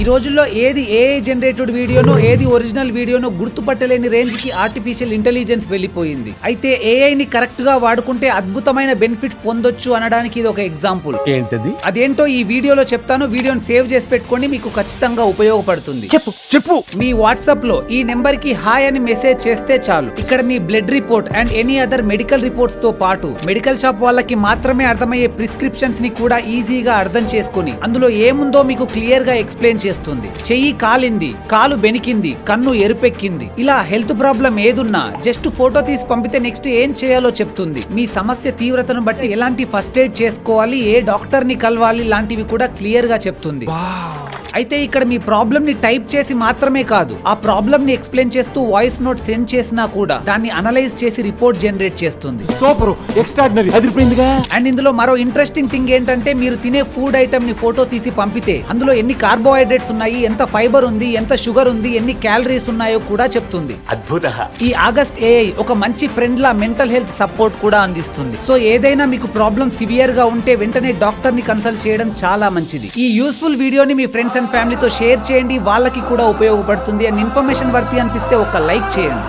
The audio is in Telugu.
ఈ రోజుల్లో ఏది ఏఐ జనరేటెడ్ వీడియోనో ఏది ఒరిజినల్ వీడియోనో గుర్తుపట్టలేని రేంజ్ కి ఆర్టిఫిషియల్ ఇంటెలిజెన్స్ వెళ్ళిపోయింది. అయితే ఏఐ ని కరెక్ట్ గా వాడుకుంటే అద్భుతమైన బెనిఫిట్స్ పొందొచ్చు అనడానికి ఇది ఒక ఎగ్జాంపుల్. ఏంటది? అదేంటో ఈ వీడియోలో చెప్తాను. వీడియోని సేవ్ చేసి పెట్టుకోండి, మీకు ఖచ్చితంగా ఉపయోగపడుతుంది. చెప్పు. మీ వాట్సాప్ లో ఈ నెంబర్ కి హాయ్ అని మెసేజ్ చేస్తే చాలు. ఇక్కడ మీ blood report and any other medical reports తో పాటు మెడికల్ షాప్ వాళ్ళకి మాత్రమే అర్థమయ్యే ప్రిస్క్రిప్షన్స్ ని కూడా ఈజీగా అర్థం చేసుకుని అందులో ఏముందో మీకు క్లియర్ గా ఎక్స్ప్లెయిన్ చేస్తుంది. చెయ్యి కాలింది, కాలు బెనికింది, కన్ను ఎరుపెక్కింది, ఇలా హెల్త్ ప్రాబ్లం ఏదున్నా జస్ట్ ఫోటో తీసి పంపితే నెక్స్ట్ ఏం చేయాలో చెప్తుంది. మీ సమస్య తీవ్రతను బట్టి ఎలాంటి ఫస్ట్ ఎయిడ్ చేసుకోవాలి, ఏ డాక్టర్ ని కలవాలి లాంటివి కూడా క్లియర్ గా చెప్తుంది. అయితే ఇక్కడ మీ ప్రాబ్లమ్ ని టైప్ చేసి మాత్రమే కాదు, ఆ ప్రాబ్లమ్ ని ఎక్స్ప్లెయిన్ చేస్తూ వాయిస్ నోట్ సెండ్ చేసినా కూడా దాన్ని అనలైజ్ చేసి రిపోర్ట్ జనరేట్ చేస్తుంది. సూపర్, ఎక్స్ట్రాడినరీ, అదిరిపోయిందిగా. అండ్ ఇందులో మరో ఇంట్రెస్టింగ్ థింగ్ ఏంటంటే మీరు తినే ఫుడ్ ఐటమ్ ని ఫోటో తీసి పంపితే అందులో ఎన్ని కార్బోహైడ్రేట్స్ ఉన్నాయి, ఎంత ఫైబర్ ఉంది, ఎంత షుగర్ ఉంది, ఎన్ని క్యాలరీస్ ఉన్నాయో కూడా చెప్తుంది. అద్భుత. ఈ ఆగస్ట్ ఏఐ ఒక మంచి ఫ్రెండ్ లా మెంటల్ హెల్త్ సపోర్ట్ కూడా అందిస్తుంది. సో ఏదైనా మీకు ప్రాబ్లం సివియర్ గా ఉంటే వెంటనే డాక్టర్ ని కన్సల్ట్ చేయడం చాలా మంచిది. ఈ యూస్ఫుల్ వీడియోని మీ ఫ్రెండ్స్ అండ్ ఫ్యామిలీతో షేర్ చేయండి, వాళ్ళకి కూడా ఉపయోగపడుతుంది. అండ్ ఇన్ఫర్మేషన్ వర్తి అనిపిస్తే ఒక లైక్ చేయండి.